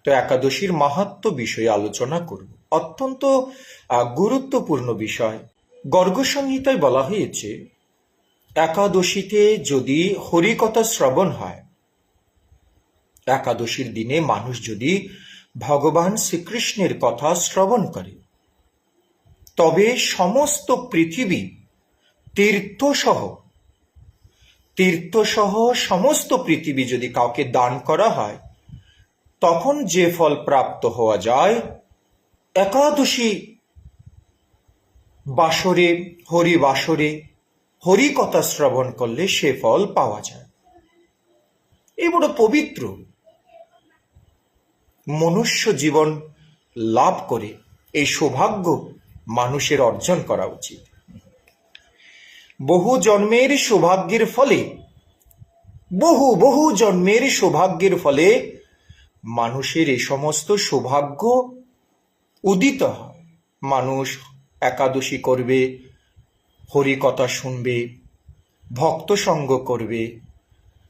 তো একাদশীর মাহাত্ম্য বিষয়ে আলোচনা করব। অত্যন্ত গুরুত্বপূর্ণ বিষয়। গর্গ সংহিতায় বলা হয়েছে, একাদশীতে যদি হরিকথা শ্রবণ হয়, একাদশীর দিনে মানুষ যদি ভগবান শ্রীকৃষ্ণের কথা শ্রবণ করে, তবে সমস্ত পৃথিবী তীর্থসহ সমস্ত পৃথিবী যদি কাউকে দান করা হয়, তখন যে ফল প্রাপ্ত হওয়া যায়, একাদশী বাসরে, হরিবাসরে হরিকথা শ্রবণ করলে সে ফল পাওয়া যায়। এই বড় পবিত্র মনুষ্য জীবন লাভ করে এই সৌভাগ্য মানুষের অর্জন করা উচিত। বহু জন্মের সৌভাগ্যের ফলে, বহু জন্মের সৌভাগ্যের ফলে মানুষের এই সমস্ত সৌভাগ্য উদিত হয়। মানুষ একাদশী করবে, হরিকথা শুনবে, ভক্ত সঙ্গ করবে,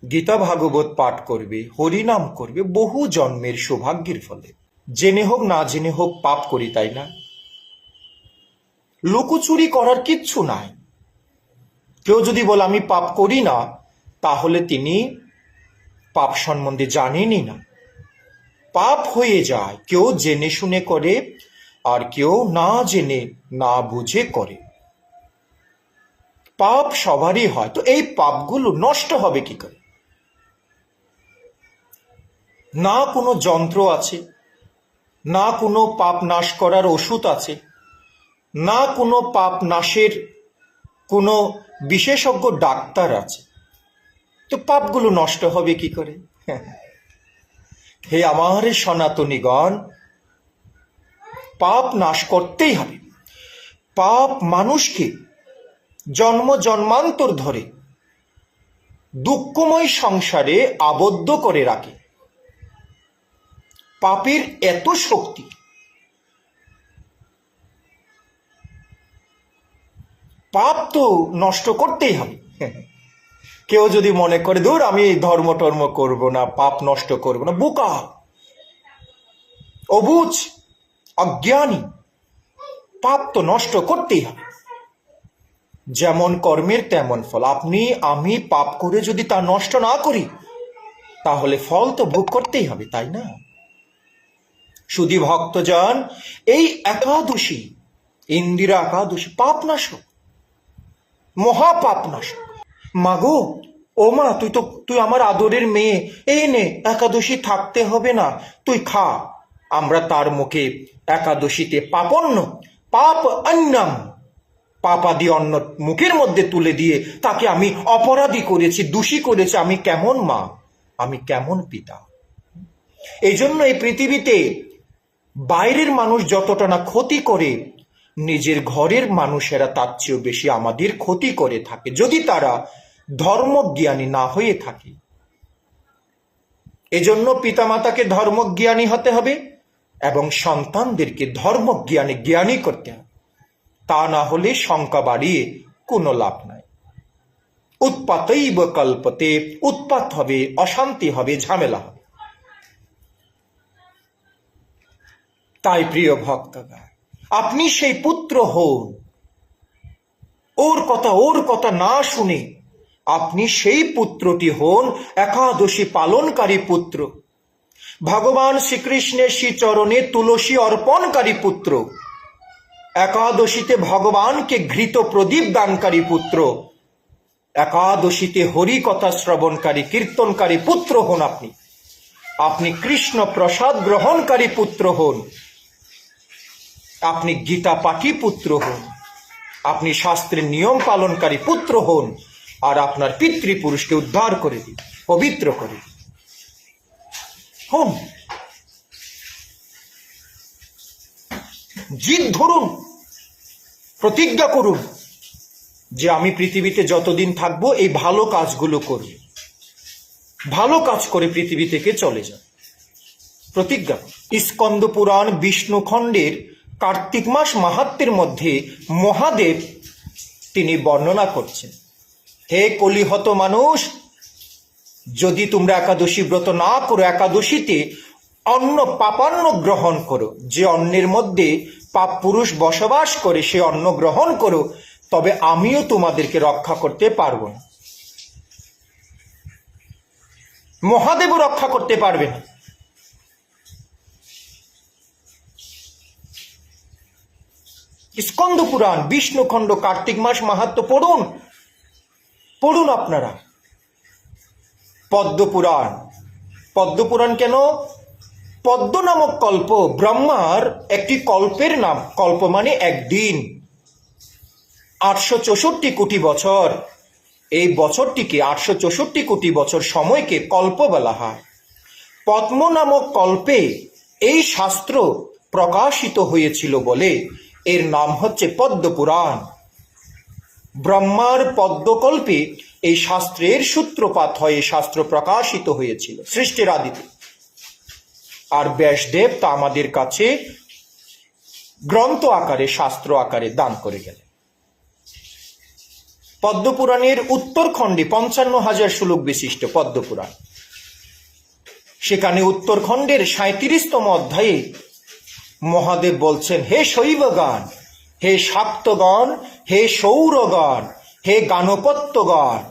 গীতা ভাগবত পাঠ করবে, হরিনাম করবে, বহু জন্মের সৌভাগ্যের ফলে। জেনে হোক না জেনে হোক পাপ করি, তাই না? লুকোচুরি করার কিচ্ছু নাই। কেউ যদি বলে আমি পাপ করি না, তাহলে তিনি পাপ সম্বন্ধে জানেনই না। পাপ হয়ে যায়, কেউ জেনে শুনে করে আর কেউ না জেনে না বুঝে করে। পাপ সবারই হয়, তো এই পাপগুলো নষ্ট হবে কি করে? না কোনো যন্ত্র আছে, না কোনো পাপ নাশ করার ওষুধ আছে, না কোনো পাপ নাশের কোনো বিশেষজ্ঞ ডাক্তার আছে। তো পাপগুলো নষ্ট হবে কি করে? হে আমার সনাতনীগণ, পাপ নাশ করতেই হবে। পাপ মানুষকে জন্ম জন্মান্তর ধরে দুঃখময় সংসারে আবদ্ধ করে রাখে। পাপের এত শক্তি, পাপ তো নষ্ট করতেই হবে। কেউ যদি মনে করে দূর আমি ধর্ম টর্ম করব না, পাপ নষ্ট করব না, বোকা, অবুঝ, অজ্ঞানী। পাপ তো নষ্ট করতেই হবে। যেমন কর্মের তেমন ফল। আপনি আমি পাপ করে যদি তা নষ্ট না করি, তাহলে ফল তো ভোগ করতেই হবে, তাই না? শুধু ভক্তজন, এই একাদশী, ইন্দিরা একাদশী পাপনাশক, মহাপাপনাশক। মাগো, ও মা, তুই আমার আদরের মেয়ে, এই নে একাদশী থাকতে হবে না, তুই খা। আমরা তার মুখে একাদশীতে পাপন্ন, পাপ অন্নম, পাপাদি অন্ন মুখের মধ্যে তুলে দিয়ে তাকে আমি অপরাধী করেছি, দোষী করেছি। আমি কেমন মা, আমি কেমন পিতা? এই জন্য এই পৃথিবীতে বাইরের মানুষ যতটা না ক্ষতি করে, নিজের ঘরের মানুষেরা তার চেয়েও বেশি আমাদের ক্ষতি করে থাকে, যদি তারা ধর্মজ্ঞানী না হয়ে থাকে। এজন্য পিতামাতাকে ধর্মজ্ঞানী হতে হবে এবং সন্তানদেরকে ধর্মজ্ঞানী জ্ঞানী করতে হবে। তা না হলে শঙ্কা বাড়িয়ে কোনো লাভ নাই। উৎপাতৈব কল্পতে, উৎপাত হবে, অশান্তি হবে, ঝামেলা হবে। তাই প্রিয় ভক্তগণ, আপনি সেই পুত্র হন। ওর কথা না শুনে আপনি সেই পুত্রটি হন, একাদশী পালনকারী পুত্র, ভগবান শ্রীকৃষ্ণের শ্রীচরণে তুলসী অর্পণকারী পুত্র, একাদশীতে ভগবানকে ঘৃত প্রদীপ দানকারী পুত্র, একাদশীতে হরি কথা শ্রবণকারী কীর্তনকারী পুত্র হন। আপনি কৃষ্ণ প্রসাদ গ্রহণকারী পুত্র হন, আপনি গীতা পাঠী পুত্র হন, আপনি শাস্ত্রের নিয়ম পালনকারী পুত্র হন, আর আপনার পিতৃপুরুষকে উদ্ধার করে দিন, পবিত্র করে দিন। হন, জিদ ধরুন, প্রতিজ্ঞা করুন যে আমি পৃথিবীতে যতদিন থাকবো এই ভালো কাজগুলো করব, ভালো কাজ করে পৃথিবী থেকে চলে যাব। প্রতিজ্ঞা। স্কন্দ পুরাণ বিষ্ণু খণ্ডের কার্তিক মাস মাহাত্ম্যের মধ্যে মহাদেব তিনি বর্ণনা করছেন, হে কলিহত মানুষ, যদি তোমরা একাদশী ব্রত না করো, একাদশীতে অন্ন পাপান্ন গ্রহণ করো, যে অন্নের মধ্যে পাপ পুরুষ বসবাস করে সে অন্ন গ্রহণ করো, তবে আমিও তোমাদেরকে রক্ষা করতে পারবো না, মহাদেবও রক্ষা করতে পারবে না। স্কন্দ পুরাণ, বিষ্ণুখণ্ড, কার্তিক মাস মাহাত্ম্য পড়ুন, পড়ুন আপনারা। পদ্মপুরাণ, পদ্মপুরাণ কেন? পদ্ম নামক কল্প ব্রহ্মার একটি কল্পের নাম। কল্প মানে একদিন, 864 কোটি বছর। এই বছরটিকে 864 কোটি বছর সময়কে কল্প বলা হয়। পদ্ম নামক কল্পে এই শাস্ত্র প্রকাশিত হয়েছিল বলে এর নাম হচ্ছে পদ্মপুরাণ। ব্রহ্মার পদ্মকল্পে এই শাস্ত্রের সূত্রপাত হয়ে শাস্ত্র প্রকাশিত হয়েছিল সৃষ্টির আদিতে। আর ব্যাসদেব তা আমাদের কাছে গ্রন্থ আকারে, শাস্ত্র আকারে দান করে গেলেন। পদ্মপুরাণের উত্তরখণ্ডে 55,000 শ্লোক বিশিষ্ট পদ্মপুরাণ। সেখানে উত্তরখণ্ডের 37তম অধ্যায়ে মহাদেব বলছেন, হে শৈবগণ, হে শাক্তগণ, হে সৌরগণ, হে গাণপত্যগণ,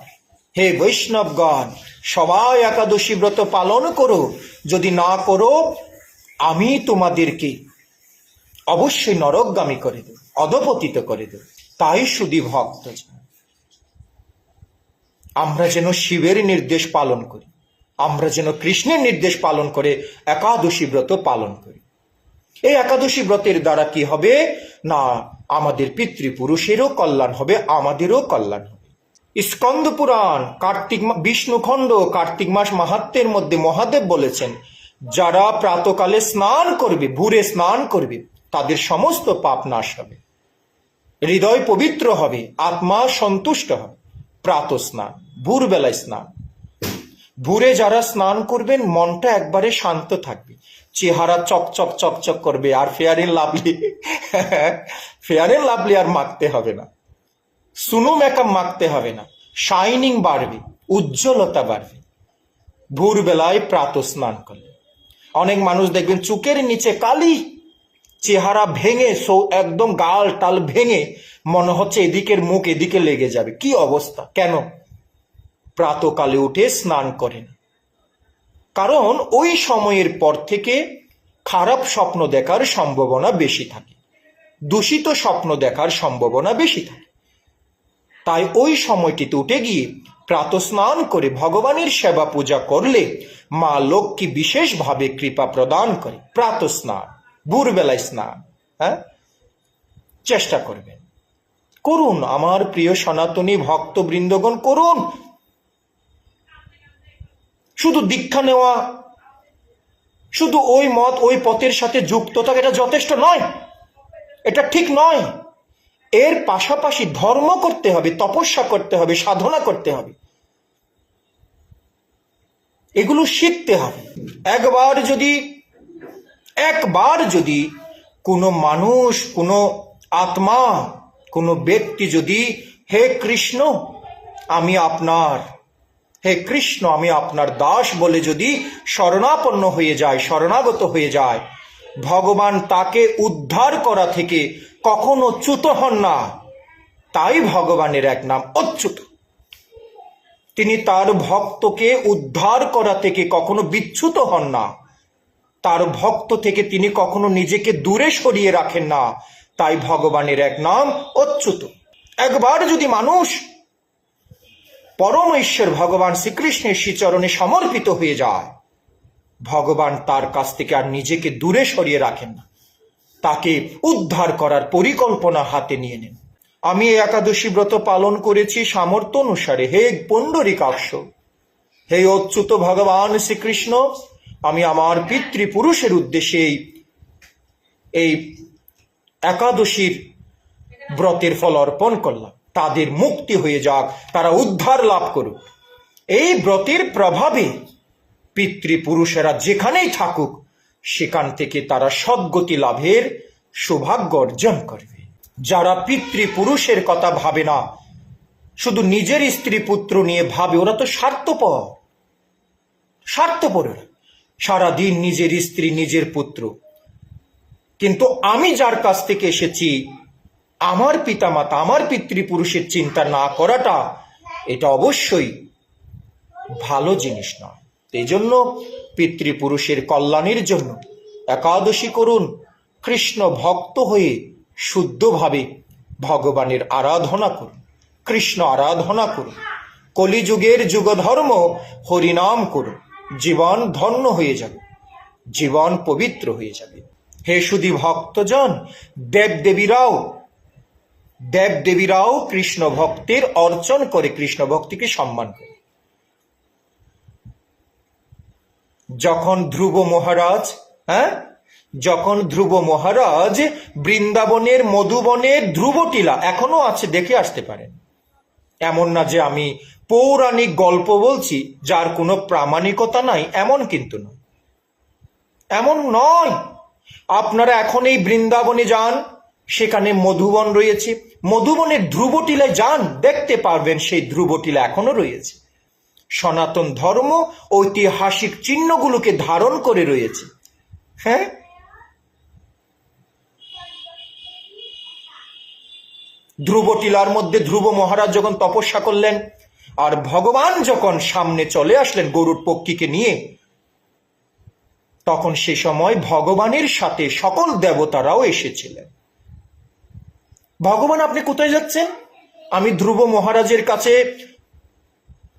হে বৈষ্ণবগণ, সবাই একাদশী ব্রত পালন করো। যদি না করো আমি তোমাদেরকে অবশ্যই নরকগামী করে দেব, অধপতিত করে দেব। তাই শুধু ভক্ত আমরা যেন শিবের নির্দেশ পালন করি, আমরা যেন কৃষ্ণের নির্দেশ পালন করে একাদশী ব্রত পালন করি। এই একাদশী ব্রতের দ্বারা কি হবে না, আমাদের পিতৃপুরুষেরও কল্যাণ হবে, আমাদেরও কল্যাণ হবে। স্কন্দ পুরাণ, বিষ্ণুখণ্ড, কার্তিক মাস মাহাত্ম্যের মধ্যে মহাদেব বলেছেন, যারা প্রাতকালে স্নান করবে, ভোরে স্নান করবে, তাদের সমস্ত পাপ নাশ হবে, হৃদয় পবিত্র হবে, আত্মা সন্তুষ্ট হবে। প্রাত স্নান, ভোরবেলায় স্নান। ভোরে যারা স্নান করবেন মনটা একবারে শান্ত থাকবে, চেহারা চকচক চকচক করবে, আর ফেয়ার এন্ড লাভলি আর মাখতে হবে না, সুনো মেকআপ মাখতে হবে না, শাইনিং বাড়বে, উজ্জ্বলতা বাড়বে ভোরবেলায় প্রাত স্নান করলে। অনেক মানুষ দেখবেন চুকের নিচে কালি, চেহারা ভেঙে, একদম গাল টাল ভেঙে, মনে হচ্ছে এদিকের মুখ এদিকে লেগে যাবে। কি অবস্থা? কেন? প্রাতকালে উঠে স্নান করেন। কারণ ওই সময়ের পর থেকে খারাপ স্বপ্ন দেখার সম্ভাবনা বেশি থাকে, দূষিত স্বপ্ন দেখার সম্ভাবনা বেশি থাকে। তাই ওই সময়টিতে উঠে গিয়ে প্রাত স্নান করে ভগবানের সেবা পূজা করলে মা লক্ষ্মী বিশেষভাবে কৃপা প্রদান করে। প্রাত স্নান, ভোরবেলায় স্নান, চেষ্টা করবেন, করুন আমার প্রিয় সনাতনী ভক্তবৃন্দগণ, করুন। শুধু দীক্ষা নেওয়া, শুধু ওই মত ওই পথের সাথে যুক্ত থাকা, এটা যথেষ্ট নয়, এটা ঠিক নয়। এর পাশাপাশি ধর্ম করতে হবে, তপস্যা করতে হবে, সাধনা করতে হবে, এগুলো শিখতে হবে। একবার যদি কোনো মানুষ, কোনো আত্মা, কোনো ব্যক্তি যদি হে কৃষ্ণ আমি আপনার, হে কৃষ্ণ আমি আপনার দাস বলে যদি শরণাপন্ন হয়ে যায়, শরণাগত হয়ে যায়, ভগবান তাকে উদ্ধার করা থেকে কখনো চ্যুত হন না। তাই ভগবানের এক নাম অচ্যুত। তিনি তার ভক্তকে উদ্ধার করা থেকে কখনো বিচ্যুত হন না, তার ভক্ত থেকে তিনি কখনো নিজেকে দূরে সরিয়ে রাখেন না। তাই ভগবানের এক নাম অচ্যুত। একবার যদি মানুষ পরম ঈশ্বর ভগবান শ্রীকৃষ্ণের শ্রীচরণে সমর্পিত হয়ে যায়, ভগবান তার কাছ থেকে আর নিজেকে দূরে সরিয়ে রাখেন না, তাকে উদ্ধার করার পরিকল্পনা হাতে নিয়ে নেন। আমি এই একাদশী ব্রত পালন করেছি সামর্থ্য অনুসারে। হে পুণ্ডরীকাক্ষ, হে অচ্যুত ভগবান শ্রীকৃষ্ণ, আমি আমার পিতৃপুরুষের উদ্দেশ্যে এই একাদশীর ব্রতের ফল অর্পণ করলাম। তাদের মুক্তি হয়ে যাক, তারা উদ্ধার লাভ করুক। এই ব্রতের প্রভাবে পিতৃপুরুষেরা যেখানেই থাকুক সেখান থেকে তারা সদ্গতি লাভের সৌভাগ্য অর্জন করবে। যারা পিতৃপুরুষের কথা ভাবে না, শুধু নিজের স্ত্রী পুত্র নিয়ে ভাবে, ওরা তো স্বার্থপর। সারাদিন নিজের স্ত্রী, নিজের পুত্র। কিন্তু আমি যার কাছ থেকে এসেছি, আমার পিতামাতা, আমার পিতৃপুরুষের চিন্তা না করাটা, এটা অবশ্যই ভালো জিনিস নয়। এই জন্য পিতৃপুরুষের কল্যাণের জন্য একাদশী করুন, কৃষ্ণ ভক্ত হয়ে শুদ্ধভাবে ভগবানের আরাধনা করুন, কৃষ্ণ আরাধনা করুন, কলিযুগের যুগধর্ম হরিনাম করুন, জীবন ধন্য হয়ে যাবে, জীবন পবিত্র হয়ে যাবে। হে সুধী ভক্তজন, দেবদেবীরাও কৃষ্ণ ভক্তির অর্চন করে, কৃষ্ণ ভক্তিকে সম্মান করে। যখন ধ্রুব মহারাজ বৃন্দাবনের মধুবনের ধ্রুবটিলা এখনো আছে, দেখে আসতে পারেন। এমন না যে আমি পৌরাণিক গল্প বলছি যার কোনো প্রামাণিকতা নাই, এমন কিন্তু নয়, এমন নয়। আপনারা এখন এই বৃন্দাবনে যান, সেখানে মধুবন রয়েছে, মধুবনের ধ্রুবটিলায় যান, দেখতে পারবেন সেই ধ্রুবটিলা এখনো রয়েছে। সনাতন ধর্ম ঐতিহাসিক চিহ্নগুলোকে ধারণ করে রয়েছে। হ্যাঁ, ধ্রুবটিলার মধ্যে ধ্রুব মহারাজ যখন তপস্যা করলেন, আর ভগবান যখন সামনে চলে আসলেন গরুড় পক্ষীকে নিয়ে, তখন সে সময় ভগবানের সাথে সকল দেবতারাও এসেছিলেন। ভগবান, আপনি কোথায় যাচ্ছেন? আমি ধ্রুব মহারাজের কাছে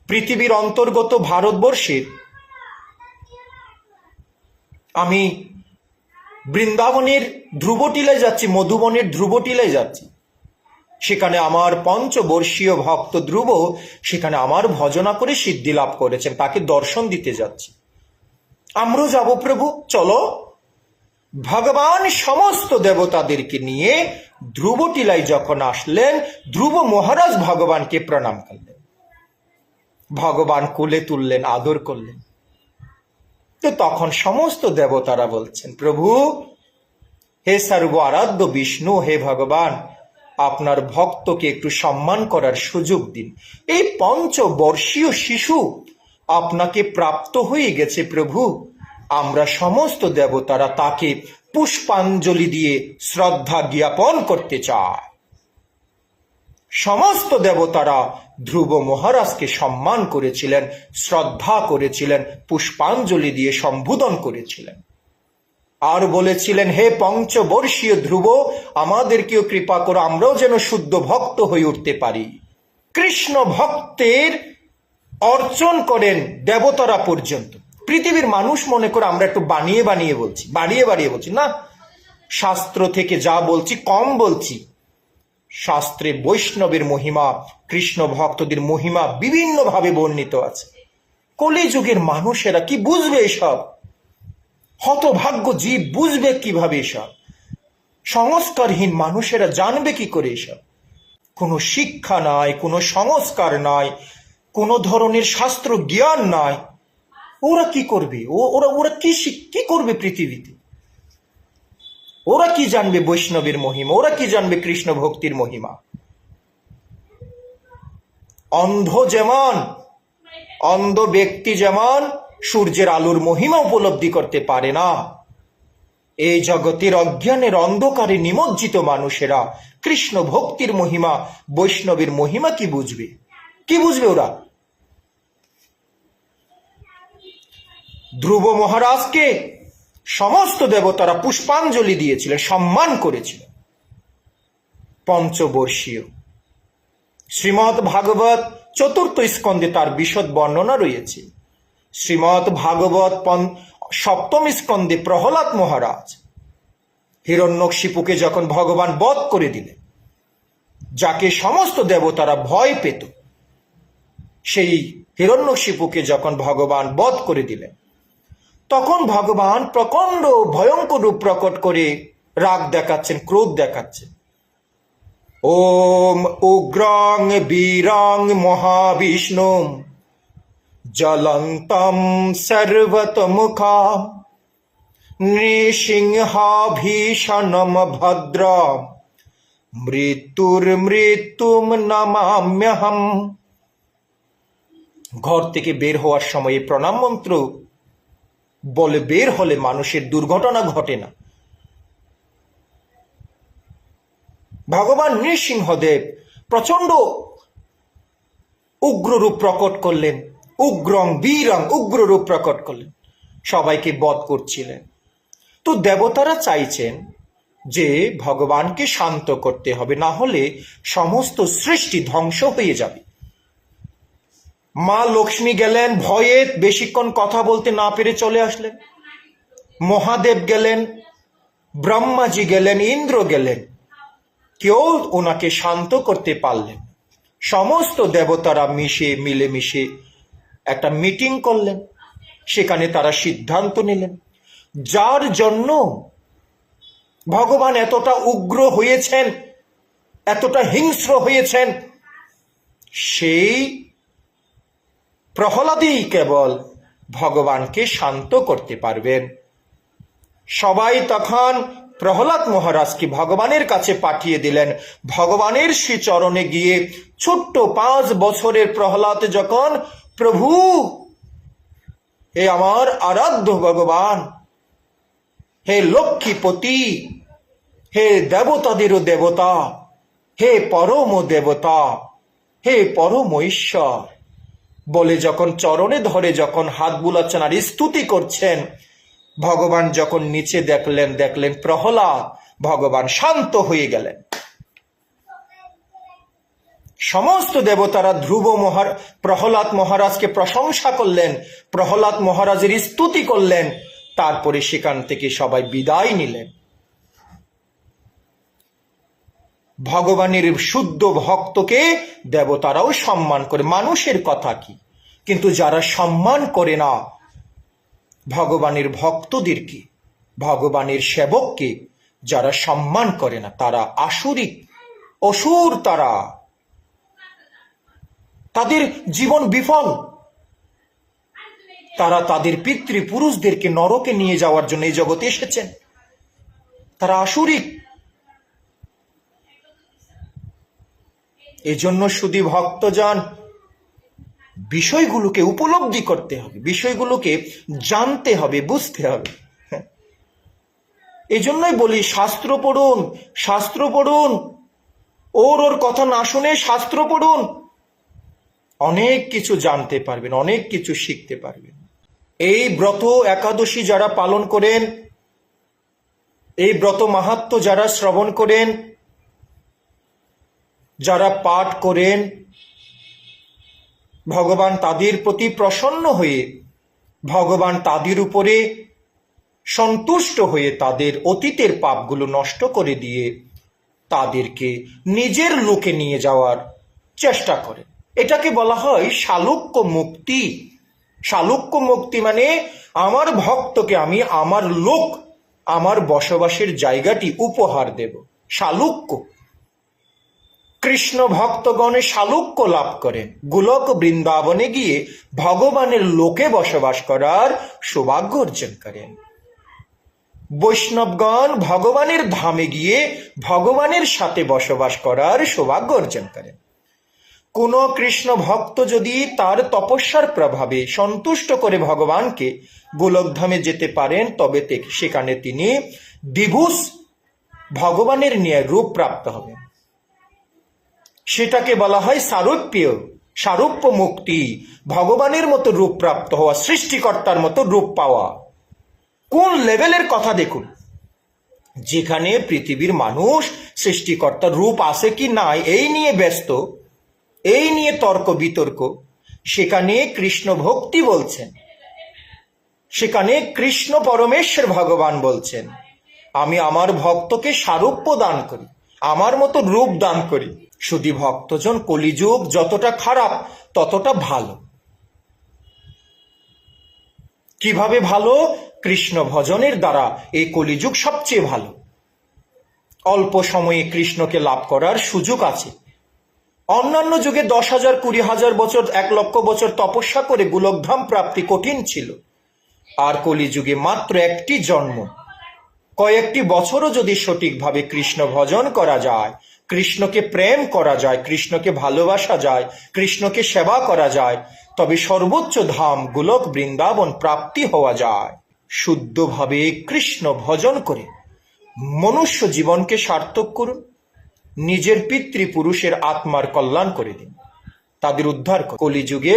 পৃথিবীর অন্তর্গত ভারতবর্ষের, আমি বৃন্দাবনের ধ্রুবটিলায় যাচ্ছি, মধুবনের ধ্রুবটিলায় যাচ্ছি। সেখানে আমার পঞ্চবর্ষীয় ভক্ত ধ্রুব সেখানে আমার ভজনা করে সিদ্ধি লাভ করেছেন, তাকে দর্শন দিতে যাচ্ছি। আমরাও যাব প্রভু, চলো। ভগবান সমস্ত দেবতাদেরকে নিয়ে ধ্রুবটিলায় যখন আসলেন, ধ্রুব মহারাজ ভগবানকে প্রণাম করলেন, ভগবান কোলে তুললেন, আদর করলেন। তো তখন সমস্ত দেবতারা বলছেন, প্রভু, হে সর্ব আরাধ্য বিষ্ণু, হে ভগবান, আপনার ভক্তকে একটু সম্মান করার সুযোগ দিন। এই পঞ্চবর্ষীয় শিশু আপনাকে প্রাপ্ত হয়ে গেছে প্রভু, আমরা সমস্ত দেবতারা তাকে পুষ্পাঞ্জলি দিয়ে শ্রদ্ধা জ্ঞাপন করতে চাই। সমস্ত দেবতারা ধ্রুব মহারাজকে সম্মান করেছিলেন, শ্রদ্ধা করেছিলেন, পুষ্পাঞ্জলি দিয়ে সম্বোধন করেছিলেন, আর বলেছিলেন, হে পঞ্চবর্ষীয় ধ্রুব, আমাদেরকেও কৃপা করো, আমরাও যেন শুদ্ধ ভক্ত হয়ে উঠতে পারি। কৃষ্ণ ভক্তের অর্চন করেন দেবতারা পর্যন্ত। পৃথিবীর মানুষ মনে করে আমরা একটু বানিয়ে বানিয়ে বলছি, না, শাস্ত্র থেকে যা বলছি কম বলছি। শাস্ত্রে বৈষ্ণবের মহিমা, কৃষ্ণ ভক্তদের মহিমা বিভিন্নভাবে বর্ণিত আছে। কলিযুগের মানুষেরা কি বুঝবে এসব? হতভাগ্য জীব বুঝবে কিভাবে এসব? সংস্কারহীন মানুষেরা জানবে কি করে এসব? কোনো শিক্ষা নাই, কোনো সংস্কার নাই, কোনো ধরনের শাস্ত্র জ্ঞান নাই। ওরা কি করবে? ওরা কি করবে পৃথিবীতে? ওরা কি জানবে বৈষ্ণবের মহিমা? ওরা কি জানবে কৃষ্ণ ভক্তির মহিমা? অন্ধ ব্যক্তি যেমন সূর্যের আলোর মহিমা উপলব্ধি করতে পারে না, এই জগতের অজ্ঞানের অন্ধকারে নিমজ্জিত মানুষেরা কৃষ্ণ ভক্তির মহিমা, বৈষ্ণবের মহিমা কি বুঝবে? ওরা? ধ্রুব মহারাজকে সমস্ত দেবতারা পুষ্পাঞ্জলি দিয়েছিলেন, সম্মান করেছিলেন। পঞ্চবর্ষীয় শ্রীমৎ ভাগবত চতুর্থ স্কন্ধে তার বিশদ বর্ণনা রয়েছে। শ্রীমৎ ভাগবত সপ্তম স্কন্ধে প্রহ্লাদ মহারাজ হিরণ্যকশিপুকে যখন ভগবান বধ করে দিলেন, যাকে সমস্ত দেবতারা ভয় পেত, সেই হিরণ্যকশিপুকে যখন ভগবান বধ করে দিলেন, তখন ভগবান প্রচণ্ড ভয়ঙ্কর রূপ প্রকট করে রাগ দেখাচ্ছেন, ক্রোধ দেখাচ্ছেন। ওম উগ্রং বীরং মহাবিষ্ণু জ্বলন্তম সর্বতমুখাম নৃসিংহাভীষণম ভদ্রম মৃত্যুম নমাম্যহম। ঘর থেকে বের হওয়ার সময় প্রণাম মন্ত্র বলে বের হলে মানুষের দুর্ঘটনা ঘটে না। ভগবান নৃসিংহদেব প্রচন্ড উগ্ররূপ প্রকট করলেন, উগ্রং বীরং, উগ্ররূপ প্রকট করলেন, সবাইকে বধ করছিলেন। তো দেবতারা চাইছেন যে ভগবানকে শান্ত করতে হবে, না হলে সমস্ত সৃষ্টি ধ্বংস হয়ে যাবে। মা লক্ষ্মী গেলেন, ভয়ে বেশিক্ষণ কথা বলতে না পেরে চলে আসলেন। মহাদেব গেলেন, ব্রহ্মাজি গেলেন, ইন্দ্র গেলেন, কেউ ওনাকে শান্ত করতে পারলেন। সমস্ত দেবতারা মিলেমিশে একটা মিটিং করলেন, সেখানে তারা সিদ্ধান্ত নিলেন যার জন্য ভগবান এতটা উগ্র হয়েছেন, এতটা হিংস্র হয়েছেন, সেই প্রহ্লাদই কেবল ভগবানকে শান্ত করতে পারবেন। সবাই তখন প্রহ্লাদ মহারাজকে ভগবানের কাছে পাঠিয়ে দিলেন। ভগবানের শ্রীচরণে গিয়ে ছোট্ট 5 বছরের প্রহ্লাদ যখন, প্রভু হে আমার আরাধ্য ভগবান, হে লক্ষ্মীপতি, হে দেবতাদেরও দেবতা, হে পরম দেবতা, হে পরম ঈশ্বর বলে যখন চরণে ধরে যখন হাত বুলাচ্ছেন আর স্তুতি করছেন, ভগবান যখন নিচে দেখলেন প্রহ্লাদ, ভগবান শান্ত হয়ে গেলেন। সমস্ত দেবতারা প্রহ্লাদ মহারাজকে প্রশংসা করলেন, প্রহ্লাদ মহারাজের স্তুতি করলেন, তারপরে সেখান থেকে সবাই বিদায় নিলেন। ভগবানের শুদ্ধ ভক্তকে দেবতারাও সম্মান করে, মানুষের কথা কি, কিন্তু যারা সম্মান করে না ভগবানের ভক্তদেরকে, ভগবানের সেবককে যারা সম্মান করে না, তারা আসুরিক, অসুর, তাদের জীবন বিফল। তারা তাদের পিতৃপুরুষদেরকে নরকে নিয়ে যাওয়ার জন্য এই জগতে এসেছেন, তারা আসুরিক। এজন্য শুধু ভক্তজন বিষয়গুলোকে উপলব্ধি করতে হবে, বিষয়গুলোকে জানতে হবে, বুঝতে হবে। এই জন্যই বলি শাস্ত্র পড়ুন, শাস্ত্র পড়ুন, ওর কথা না শুনে শাস্ত্র পড়ুন, অনেক কিছু জানতে পারবেন, অনেক কিছু শিখতে পারবেন। এই ব্রত একাদশী যারা পালন করেন, এই ব্রত মাহাত্ম্য যারা শ্রবণ করেন, যারা পাঠ করেন, ভগবান তাদের প্রতি প্রসন্ন হয়ে, ভগবান তাদের উপরে সন্তুষ্ট হয়ে তাদের অতীতের পাপগুলো নষ্ট করে দিয়ে তাদেরকে নিজের লোকে নিয়ে যাওয়ার চেষ্টা করেন। এটাকে বলা হয় শালুক্য মুক্তি। শালুক্য মুক্তি মানে আমার ভক্তকে আমি আমার লোক, আমার বসবাসের জায়গাটি উপহার দেব। শালুক্য, কৃষ্ণ ভক্তগণে শালুক্য লাভ করেন, গোলক বৃন্দাবনে গিয়ে ভগবানের লোকে বসবাস করার সৌভাগ্য অর্জন করেন। বৈষ্ণবগণ ভগবানের ধামে গিয়ে ভগবানের সাথে বসবাস করার সৌভাগ্য অর্জন করেন। কোন কৃষ্ণ ভক্ত যদি তার তপস্যার প্রভাবে সন্তুষ্ট করে ভগবানকে গোলকধামে যেতে পারেন, তবে সেখানে তিনি দ্বিভুজ ভগবানের নিয়ে রূপ প্রাপ্ত হবেন। সেটাকে বলা হয় সারূপ্য মুক্তি, ভগবানের মতো রূপ প্রাপ্ত হওয়া, সৃষ্টিকর্তার মতো রূপ পাওয়া। কোন লেভেলের কথা দেখুন, যেখানে পৃথিবীর মানুষ সৃষ্টিকর্তার রূপ আছে কি নাই এই নিয়ে ব্যস্ত, এই নিয়ে তর্ক বিতর্ক, সেখানে কৃষ্ণ ভক্তি বলছেন, সেখানে কৃষ্ণ পরমেশ্বর ভগবান বলছেন, আমি আমার ভক্তকে সারূপ্য দান করি, আমার মতো রূপ দান করি। শুধু ভক্তজন কলিযুগ যতটা খারাপ ততটা ভালো। কিভাবে ভালো? কৃষ্ণ ভজনের দ্বারা এই কলিযুগ সবচেয়ে ভালো। অল্প সময়ে কৃষ্ণকে লাভ করার সুযোগ আছে। অন্যান্য যুগে 10,000, 20,000 বছর, 1 লক্ষ বছর তপস্যা করে গোলকধাম প্রাপ্তি কঠিন ছিল। আর কলিযুগে মাত্র একটি জন্ম, কয়েকটি বছরও যদি সঠিকভাবে কৃষ্ণ ভজন করা যায়, কৃষ্ণকে প্রেম করা যায়, কৃষ্ণকে ভালোবাসা যায়, কৃষ্ণকে সেবা করা যায়, তবে সর্বোচ্চ ধাম গোলক বৃন্দাবন প্রাপ্তি হওয়া যায়। শুদ্ধভাবে কৃষ্ণ ভজন করে মনুষ্য জীবনকে সার্থক করুন, নিজের পিতৃপুরুষের আত্মার কল্যাণ করে দিন, তাদের উদ্ধার করুন। কলিযুগে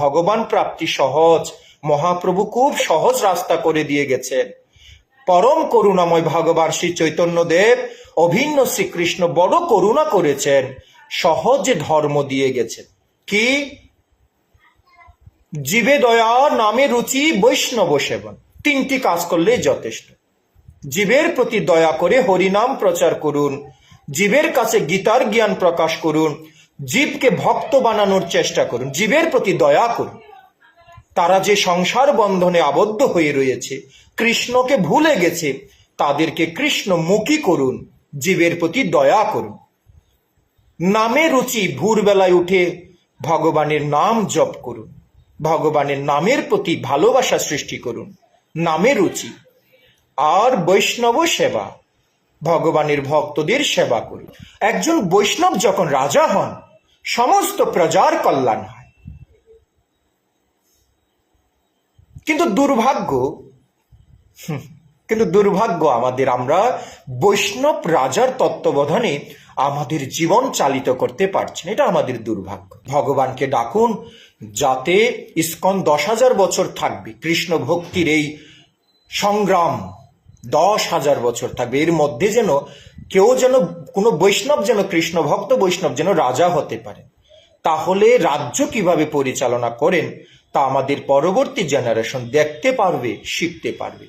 ভগবান প্রাপ্তি সহজ, মহাপ্রভু খুব সহজ রাস্তা করে দিয়ে গেছেন। পরম করুণাময় ভগবান শ্রী চৈতন্যদেব অভিন্ন শ্রীকৃষ্ণ বড় করুণা করেছেন, সহজে ধর্ম দিয়ে গেছেন। কি? জীবে দয়া, নামে রুচি, বৈষ্ণব সেবন, তিনটি কাজ করলেই যথেষ্ট। জীবের প্রতি দয়া করে হরিনাম প্রচার করুন, জীবের কাছে গীতার জ্ঞান প্রকাশ করুন, জীবকে ভক্ত বানানোর চেষ্টা করুন, জীবের প্রতি দয়া করুন। তারা যে সংসার বন্ধনে আবদ্ধ হয়ে রয়েছে, কৃষ্ণকে ভুলে গেছে, তাদেরকে কৃষ্ণমুখী করুন, জীবের প্রতি দয়া করুন। নামে রুচি, ভোরবেলায় উঠে ভগবানের নাম জপ করুন, ভগবানের নামের প্রতি ভালোবাসা সৃষ্টি করুন, নামে রুচি। আর বৈষ্ণব সেবা, ভগবানের ভক্তদের সেবা করুন। একজন বৈষ্ণব যখন রাজা হন, সমস্ত প্রজার কল্যাণ হয়। কিন্তু দুর্ভাগ্য আমাদের, আমরা বৈষ্ণব রাজার তত্ত্বাবধানে আমাদের জীবন চালিত করতে পারছি না, এটা আমাদের দুর্ভাগ্য। ভগবানকে ডাকুন যাতে ইস্কন 10,000 বছর থাকবে, কৃষ্ণ ভক্তির এই সংগ্রাম 10,000 বছর থাকবে। এর মধ্যে যেন কোনো বৈষ্ণব যেন কৃষ্ণ ভক্ত বৈষ্ণব যেন রাজা হতে পারে। তাহলে রাজ্য কিভাবে পরিচালনা করেন তা আমাদের পরবর্তী জেনারেশন দেখতে পারবে, শিখতে পারবে।